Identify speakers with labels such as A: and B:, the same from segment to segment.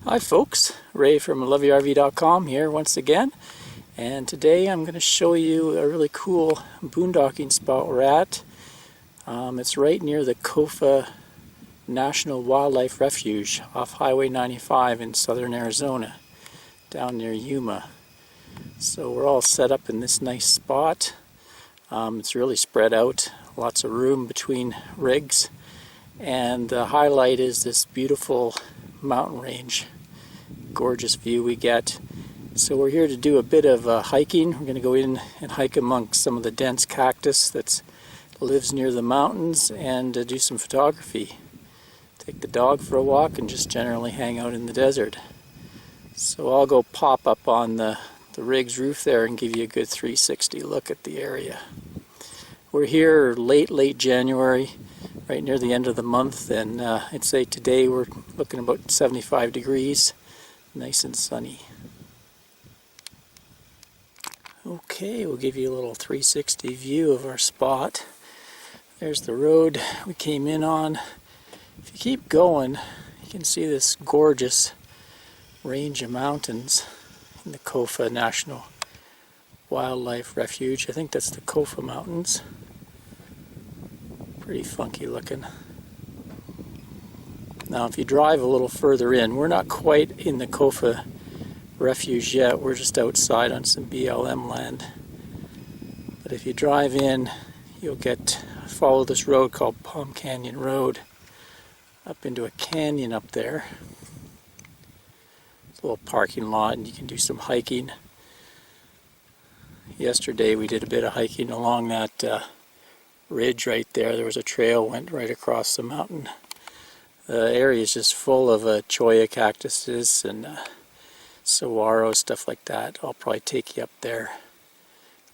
A: Hi folks, Ray from loveyourrv.com here once again, and today I'm going to show you a really cool boondocking spot we're at. It's right near the Kofa National Wildlife Refuge off Highway 95 in southern Arizona, down near Yuma. So we're all set up in this nice spot. It's really spread out, lots of room between rigs, and the highlight is this beautiful mountain range. Gorgeous view we get. So we're here to do a bit of hiking. We're going to go in and hike amongst some of the dense cactus that lives near the mountains and do some photography. Take the dog for a walk and just generally hang out in the desert. So I'll go pop up on the rig's roof there and give you a good 360 look at the area. We're here late January, right near the end of the month, and I'd say today we're looking about 75 degrees, nice and sunny. Okay, we'll give you a little 360 view of our spot. There's the road we came in on. If you keep going, you can see this gorgeous range of mountains in the Kofa National Wildlife Refuge. I think that's the Kofa Mountains. Pretty funky looking. Now if you drive a little further in, we're not quite in the Kofa Refuge yet, we're just outside on some BLM land. But if you drive in, you'll follow this road called Palm Canyon Road up into a canyon up there. It's a little parking lot and you can do some hiking. Yesterday we did a bit of hiking along that ridge right there. There was a trail went right across the mountain. The area is just full of cholla cactuses and saguaro, stuff like that. I'll probably take you up there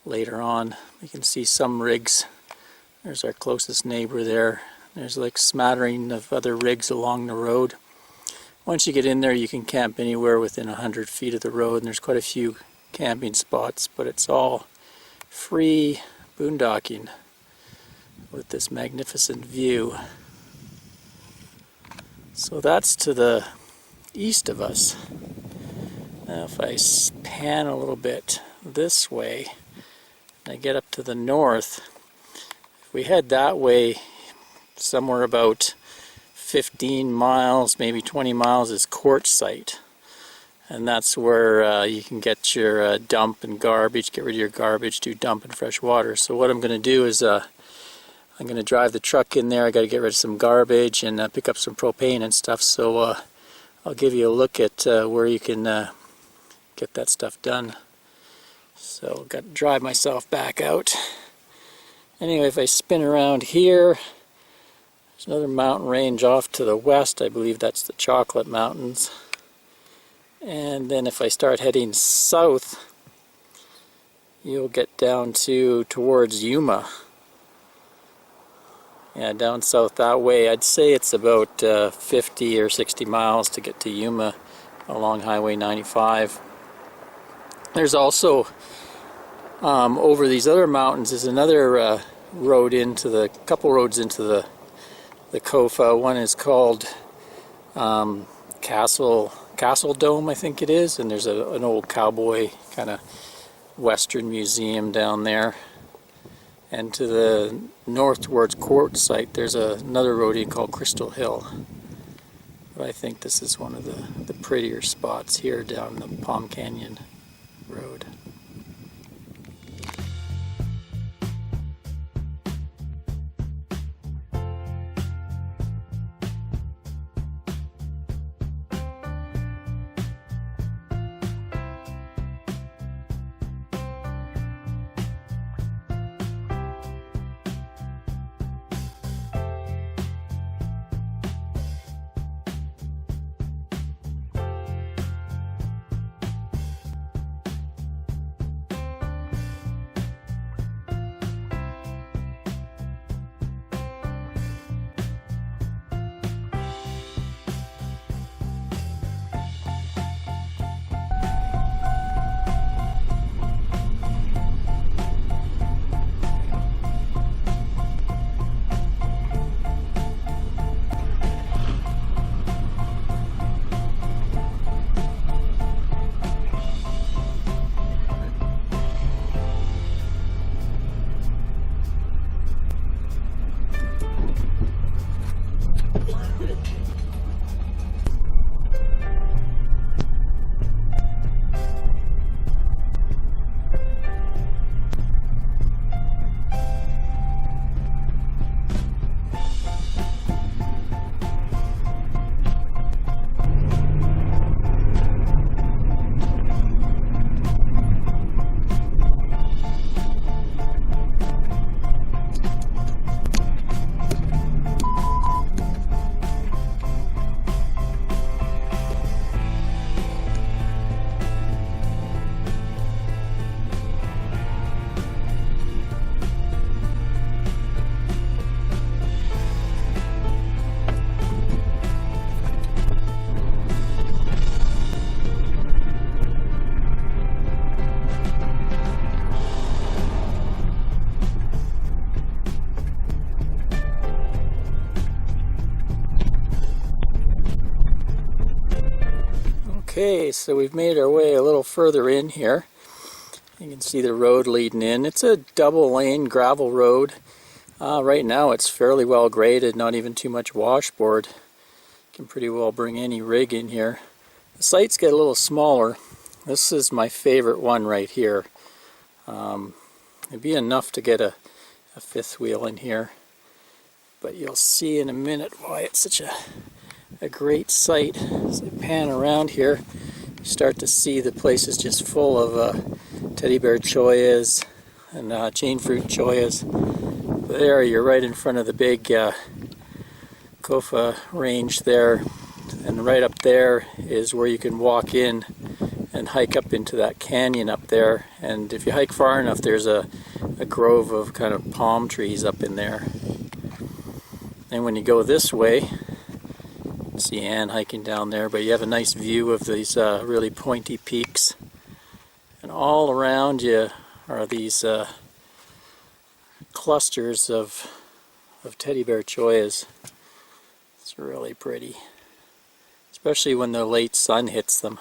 A: later on. We can see some rigs. There's our closest neighbor there. There's like a smattering of other rigs along the road. Once you get in there, you can camp anywhere within 100 feet of the road, and there's quite a few camping spots, but it's all free boondocking with this magnificent view. So that's to the east of us. Now if I pan a little bit this way and I get up to the north, if we head that way, somewhere about 15 miles, maybe 20 miles is Quartzsite. And that's where you can get your dump and garbage, get rid of your garbage, do dump and fresh water. So what I'm going to do is I'm going to drive the truck in there. I got to get rid of some garbage and pick up some propane and stuff. So I'll give you a look at where you can get that stuff done. So I've got to drive myself back out. Anyway, if I spin around here, there's another mountain range off to the west. I believe that's the Chocolate Mountains. And then if I start heading south, you'll get down towards Yuma. Yeah, down south that way. I'd say it's about 50 or 60 miles to get to Yuma along Highway 95. There's also, over these other mountains, is another road into couple roads into the Kofa. One is called Castle Dome, I think it is, and there's an old cowboy kind of western museum down there. And to the north towards Quartzsite, there's another road called Crystal Hill. But I think this is one of the prettier spots here down the Palm Canyon Road. Okay, so we've made our way a little further in here. You can see the road leading in. It's a double lane gravel road. Right now it's fairly well graded, not even too much washboard. Can pretty well bring any rig in here. The sites get a little smaller. This is my favorite one right here. It'd be enough to get a fifth wheel in here, but you'll see in a minute why it's such a great site. As I pan around here, you start to see the place is just full of teddy bear choyas and chain fruit choyas. There, you're right in front of the big Kofa range there, and right up there is where you can walk in and hike up into that canyon up there. And if you hike far enough, there's a grove of kind of palm trees up in there. And when you go this way, you see Ann hiking down there, but you have a nice view of these really pointy peaks. And all around you are these clusters of teddy bear choyas. It's really pretty, especially when the late sun hits them.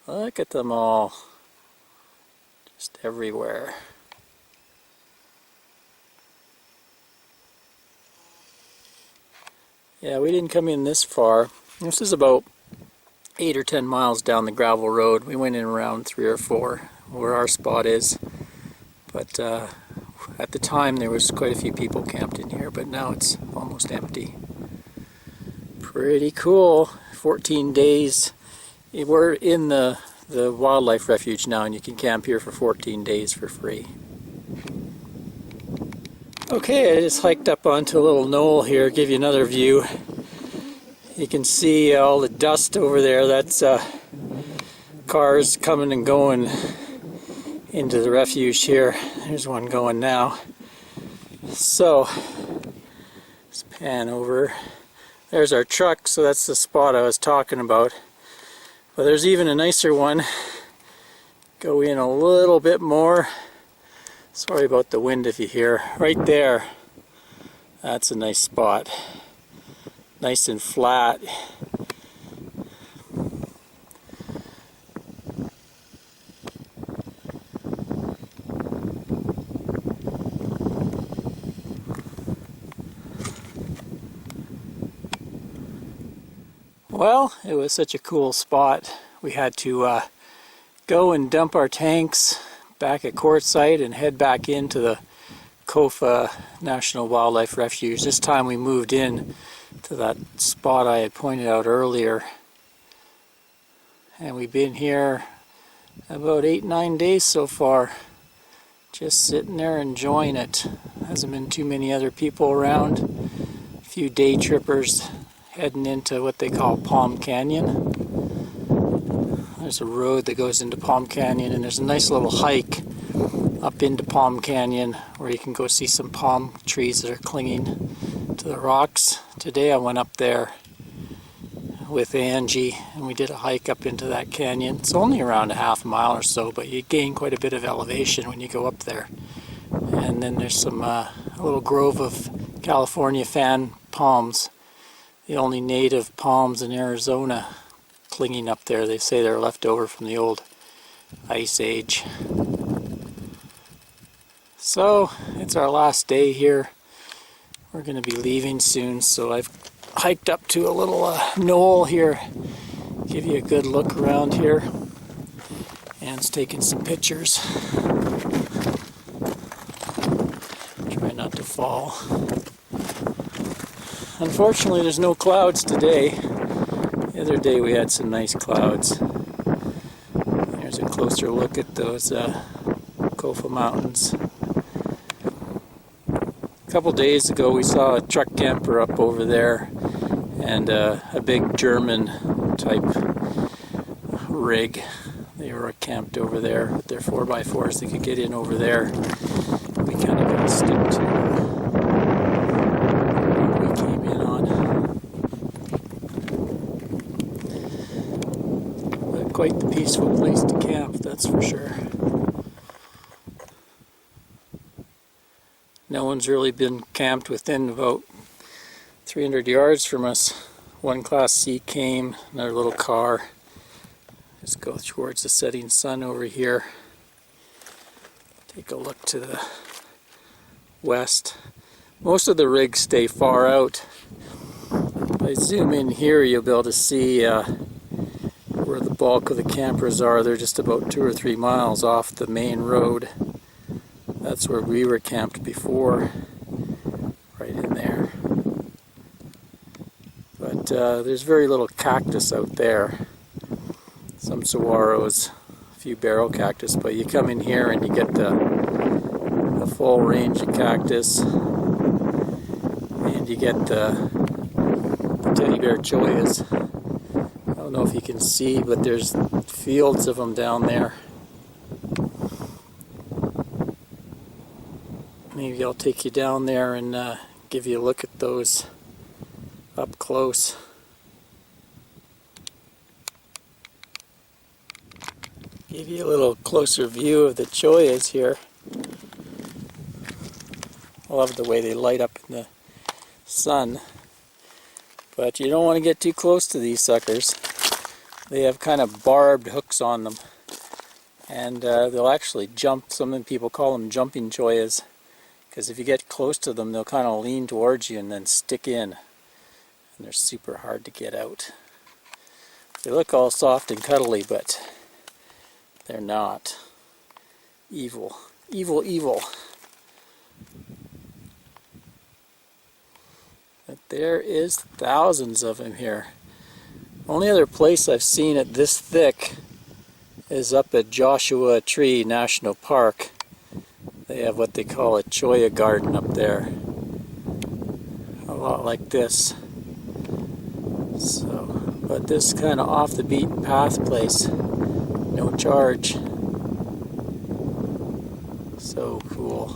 A: Look at them all, just everywhere. Yeah, we didn't come in this far. This is about 8 or 10 miles down the gravel road. We went in around 3 or 4 where our spot is. But at the time there was quite a few people camped in here, but now it's almost empty. Pretty cool. 14 days. We're in the wildlife refuge now, and you can camp here for 14 days for free. Okay, I just hiked up onto a little knoll here, give you another view. You can see all the dust over there. That's cars coming and going into the refuge here. There's one going now. So, let's pan over. There's our truck, so that's the spot I was talking about. But there's even a nicer one. Go in a little bit more. Sorry about the wind if you hear. Right there. That's a nice spot. Nice and flat. Well, it was such a cool spot. We had to go and dump our tanks back at Quartzsite and head back into the Kofa National Wildlife Refuge. This time we moved in to that spot I had pointed out earlier. And we've been here about 8-9 days so far. Just sitting there enjoying it. Hasn't been too many other people around. A few day trippers heading into what they call Palm Canyon. There's a road that goes into Palm Canyon, and there's a nice little hike up into Palm Canyon where you can go see some palm trees that are clinging to the rocks. Today I went up there with Angie and we did a hike up into that canyon. It's only around a half mile or so, but you gain quite a bit of elevation when you go up there. And then there's some a little grove of California fan palms, the only native palms in Arizona, clinging up there. They say they're left over from the old ice age. So it's our last day here. We're going to be leaving soon, so I've hiked up to a little knoll here. Give you a good look around here. Anne's taking some pictures. Try not to fall. Unfortunately, there's no clouds today. The other day we had some nice clouds. Here's a closer look at those Kofa Mountains. A couple days ago we saw a truck camper up over there and a big German type rig. They were camped over there with their 4x4s. They could get in over there. We kind of got to stick to what we came in on. But quite the peaceful place to camp, that's for sure. No one's really been camped within about 300 yards from us. One Class C came, another little car. Let's go towards the setting sun over here. Take a look to the west. Most of the rigs stay far out. If I zoom in here, you'll be able to see where the bulk of the campers are. They're just about 2 or 3 miles off the main road. That's where we were camped before, right in there. But there's very little cactus out there. Some saguaros, a few barrel cactus, but you come in here and you get the full range of cactus, and you get the teddy bear choyas. I don't know if you can see, but there's fields of them down there. Maybe I'll take you down there and give you a look at those up close. Give you a little closer view of the choyas here. I love the way they light up in the sun. But you don't want to get too close to these suckers. They have kind of barbed hooks on them. And they'll actually jump. Some people call them jumping choyas. Because if you get close to them, they'll kind of lean towards you and then stick in. And they're super hard to get out. They look all soft and cuddly, but they're not. Evil. Evil, evil. But there is thousands of them here. Only other place I've seen it this thick is up at Joshua Tree National Park. They have what they call a choya garden up there. A lot like this. So, but this kind of off the beaten path place. No charge. So cool.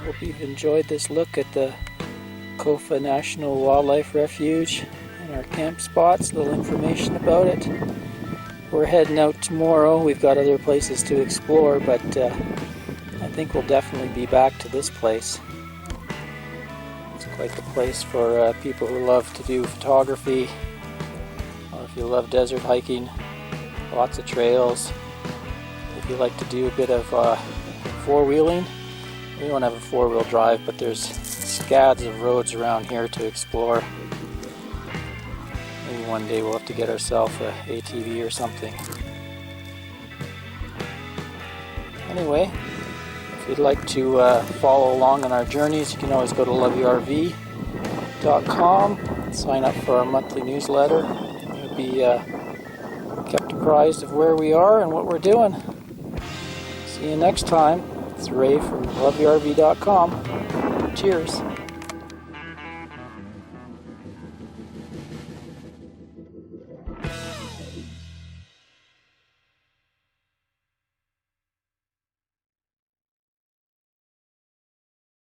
A: Hope you've enjoyed this look at the Kofa National Wildlife Refuge and our camp spots, a little information about it. We're heading out tomorrow. We've got other places to explore, but I think we'll definitely be back to this place. It's quite the place for people who love to do photography, or if you love desert hiking, lots of trails. If you like to do a bit of four-wheeling, we don't have a four-wheel drive, but there's scads of roads around here to explore. Maybe one day we'll have to get ourselves a ATV or something. Anyway, if you'd like to follow along on our journeys, you can always go to loveyourrv.com and sign up for our monthly newsletter. You'll be kept apprised of where we are and what we're doing. See you next time. It's Ray from loveyourrv.com. Cheers.